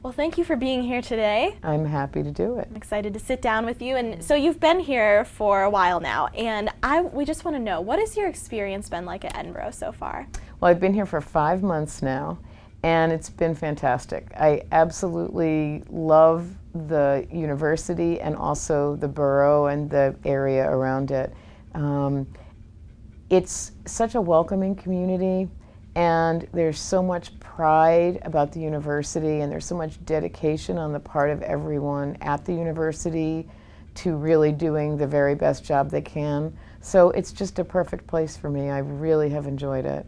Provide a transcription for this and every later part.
Well, thank you for being here today. I'm happy to do it. I'm excited to sit down with you. And so you've been here for a while now, and we just want to know, what has your experience been like at Edinboro so far? Well, I've been here for 5 months now, and it's been fantastic. I absolutely love the university and also the borough and the area around it. It's such a welcoming community, and there's so much pride about the university, and there's so much dedication on the part of everyone at the university to really doing the very best job they can. So it's just a perfect place for me. I really have enjoyed it.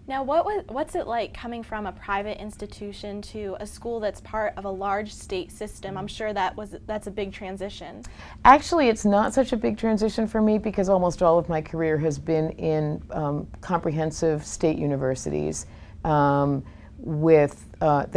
Now, what's it like coming from a private institution to a school that's part of a large state system? I'm sure that's a big transition. Actually, it's not such a big transition for me because almost all of my career has been in comprehensive state universities that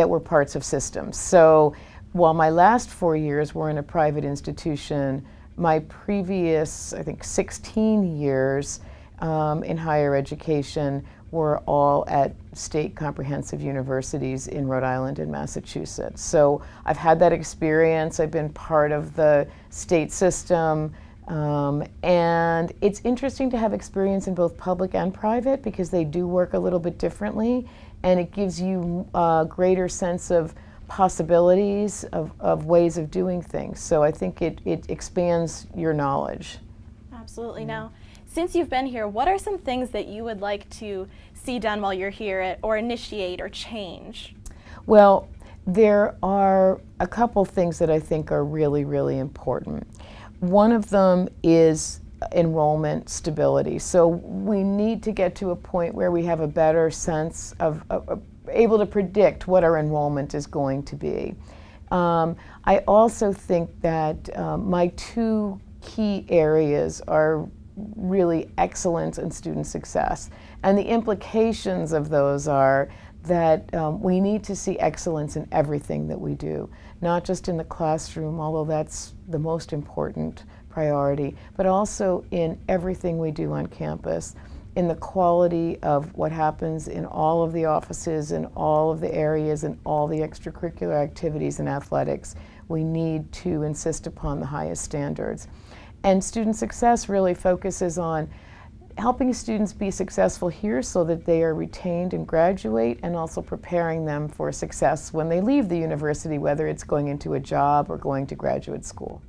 were parts of systems. So while my last 4 years were in a private institution, my previous, I think, 16 years in higher education were all at state comprehensive universities in Rhode Island and Massachusetts. So I've had that experience. I've been part of the state system, and it's interesting to have experience in both public and private because they do work a little bit differently, and it gives you a greater sense of possibilities of ways of doing things. So I think it expands your knowledge. Absolutely. Now, since you've been here, what are some things that you would like to see done while you're here, or initiate or change? Well, there are a couple things that I think are really, really important. One of them is enrollment stability. So we need to get to a point where we have a better sense of able to predict what our enrollment is going to be. I also think that my two key areas are really excellence and student success. And the implications of those are that we need to see excellence in everything that we do, not just in the classroom, although that's the most important priority, but also in everything we do on campus, in the quality of what happens in all of the offices, in all of the areas, and all the extracurricular activities and athletics. We need to insist upon the highest standards. And student success really focuses on helping students be successful here so that they are retained and graduate, and also preparing them for success when they leave the university, whether it's going into a job or going to graduate school.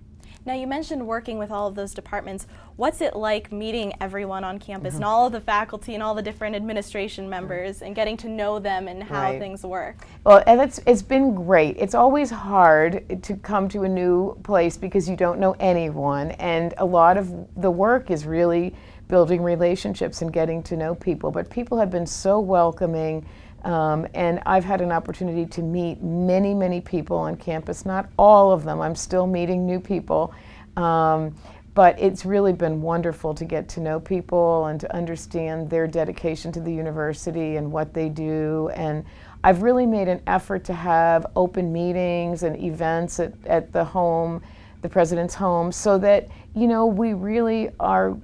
Now, you mentioned working with all of those departments. What's it like meeting everyone on campus and all of the faculty and all the different administration members and getting to know them and how things work? Well, and it's been great. It's always hard to come to a new place because you don't know anyone, and a lot of the work is really building relationships and getting to know people. But people have been so welcoming, and I've had an opportunity to meet many, many people on campus. Not all of them. I'm still meeting new people. But it's really been wonderful to get to know people and to understand their dedication to the university and what they do. And I've really made an effort to have open meetings and events at the home, the president's home, so that, you know, we really are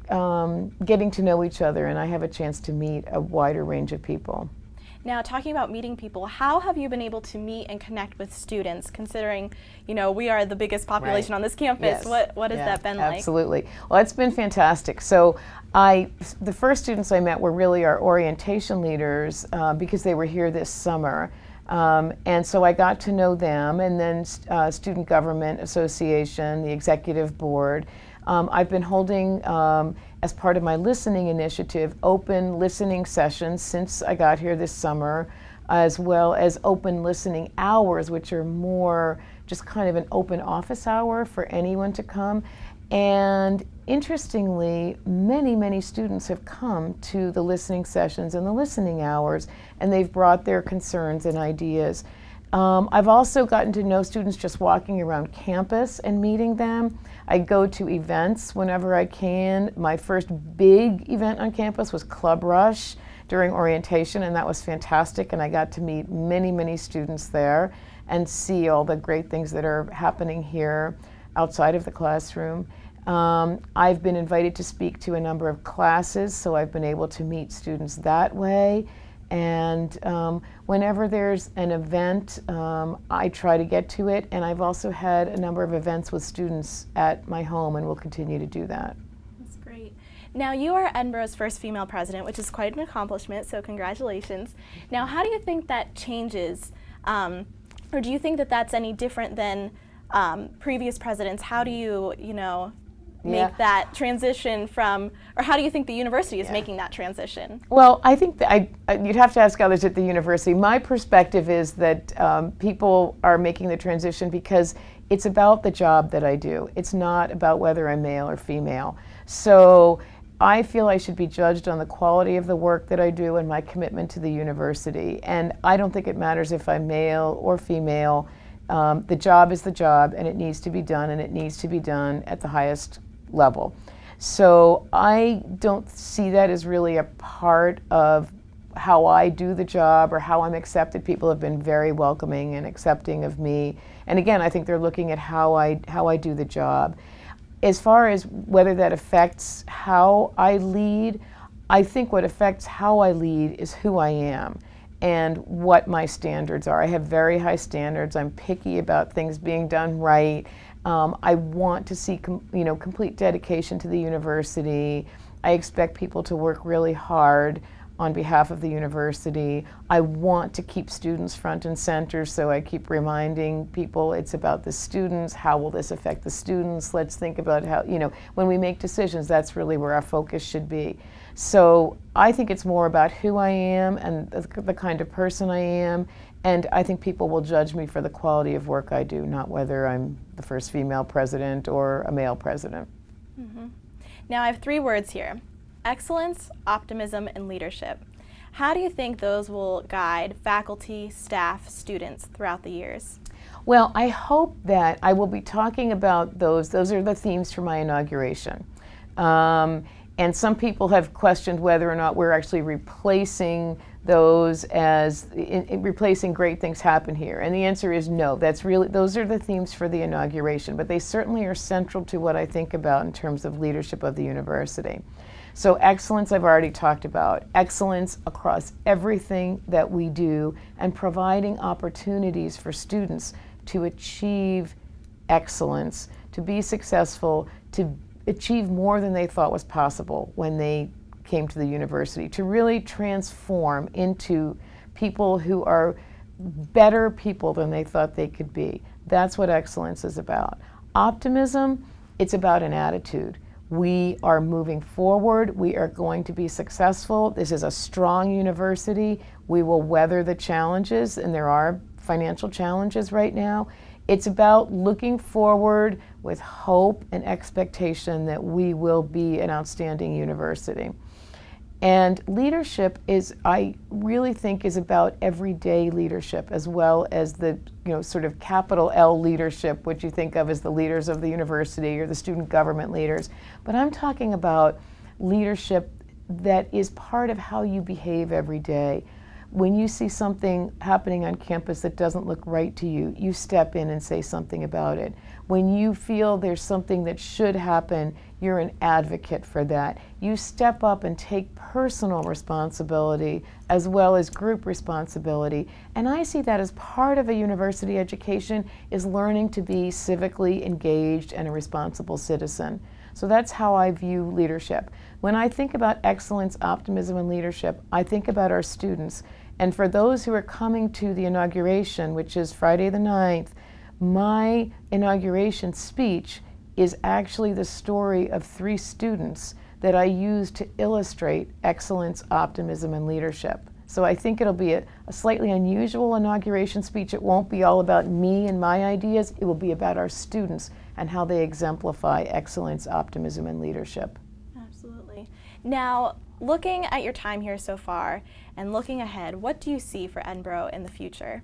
getting to know each other, and I have a chance to meet a wider range of people. Now, talking about meeting people, how have you been able to meet and connect with students, considering, you know, we are the biggest population on this campus? Yes. What has that been like? Absolutely. Well, it's been fantastic. So the first students I met were really our orientation leaders because they were here this summer. And so I got to know them, and then Student Government Association, the executive board. I've been holding, as part of my listening initiative, open listening sessions since I got here this summer, as well as open listening hours, which are more just kind of an open office hour for anyone to come. And interestingly, many, many students have come to the listening sessions and the listening hours, and they've brought their concerns and ideas. I've also gotten to know students just walking around campus and meeting them. I go to events whenever I can. My first big event on campus was Club Rush during orientation, and that was fantastic, and I got to meet many, many students there and see all the great things that are happening here outside of the classroom. I've been invited to speak to a number of classes, so I've been able to meet students that way. And whenever there's an event, I try to get to it. And I've also had a number of events with students at my home, and will continue to do that. That's great. Now, you are Edinboro's first female president, which is quite an accomplishment, so congratulations. Now, how do you think that changes, or do you think that that's any different than previous presidents? How do you, make that transition from, or how do you think the university is making that transition? Well, I think that you'd have to ask others at the university. My perspective is that people are making the transition because it's about the job that I do. It's not about whether I'm male or female. So I feel I should be judged on the quality of the work that I do and my commitment to the university. And I don't think it matters if I'm male or female. The job is the job, and it needs to be done, and it needs to be done at the highest level. So I don't see that as really a part of how I do the job or how I'm accepted. People have been very welcoming and accepting of me. And again, I think they're looking at how I do the job. As far as whether that affects how I lead, I think what affects how I lead is who I am and what my standards are. I have very high standards. I'm picky about things being done right. I want to see complete dedication to the university. I expect people to work really hard on behalf of the university. I want to keep students front and center, so I keep reminding people it's about the students. How will this affect the students? Let's think about how, when we make decisions, that's really where our focus should be. So I think it's more about who I am and the kind of person I am, and I think people will judge me for the quality of work I do, not whether I'm the first female president or a male president. Mm-hmm. Now I have 3 words here: excellence, optimism, and leadership. How do you think those will guide faculty, staff, students throughout the years? Well, I hope that I will be talking about those. Those are the themes for my inauguration. And some people have questioned whether or not we're actually replacing those as replacing great things happen here. And the answer is no. Those are the themes for the inauguration, but they certainly are central to what I think about in terms of leadership of the university. So excellence, I've already talked about. Excellence across everything that we do, and providing opportunities for students to achieve excellence, to be successful, to achieve more than they thought was possible when they came to the university, to really transform into people who are better people than they thought they could be. That's what excellence is about. Optimism, it's about an attitude. We are moving forward. We are going to be successful. This is a strong university. We will weather the challenges, and there are financial challenges right now. It's about looking forward with hope and expectation that we will be an outstanding university. And leadership I really think, is about everyday leadership, as well as the sort of capital L leadership, which you think of as the leaders of the university or the student government leaders. But I'm talking about leadership that is part of how you behave every day. When you see something happening on campus that doesn't look right to you, you step in and say something about it. When you feel there's something that should happen, you're an advocate for that. You step up and take personal responsibility as well as group responsibility. And I see that as part of a university education, is learning to be civically engaged and a responsible citizen. So that's how I view leadership. When I think about excellence, optimism, and leadership, I think about our students. And for those who are coming to the inauguration, which is Friday the 9th, my inauguration speech is actually the story of 3 students that I use to illustrate excellence, optimism, and leadership. So I think it'll be a slightly unusual inauguration speech. It won't be all about me and my ideas. It will be about our students and how they exemplify excellence, optimism, and leadership. Absolutely. Now, looking at your time here so far and looking ahead, what do you see for Edinboro in the future?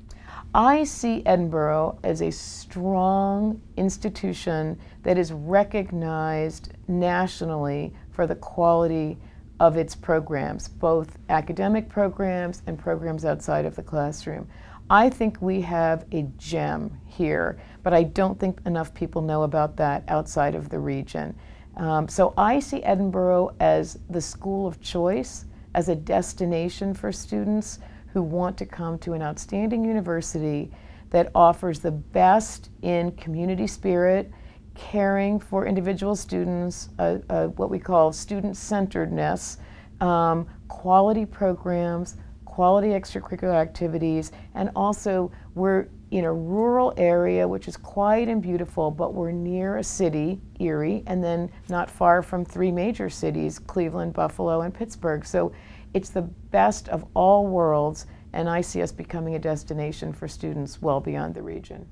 I see Edinboro as a strong institution that is recognized nationally for the quality of its programs, both academic programs and programs outside of the classroom. I think we have a gem here, but I don't think enough people know about that outside of the region. So I see Edinboro as the school of choice, as a destination for students who want to come to an outstanding university that offers the best in community spirit, caring for individual students, what we call student-centeredness, quality programs, quality extracurricular activities, and also we're in a rural area which is quiet and beautiful, but we're near a city, Erie, and then not far from 3 major cities, Cleveland, Buffalo, and Pittsburgh. So it's the best of all worlds, and I see us becoming a destination for students well beyond the region.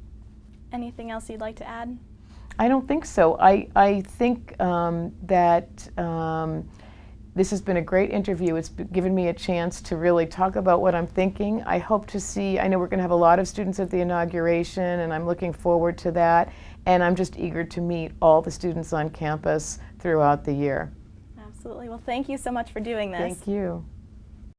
Anything else you'd like to add? I don't think so. I think that this has been a great interview. It's given me a chance to really talk about what I'm thinking. I hope to see, I know we're going to have a lot of students at the inauguration, and I'm looking forward to that. And I'm just eager to meet all the students on campus throughout the year. Absolutely. Well, thank you so much for doing this. Thank you.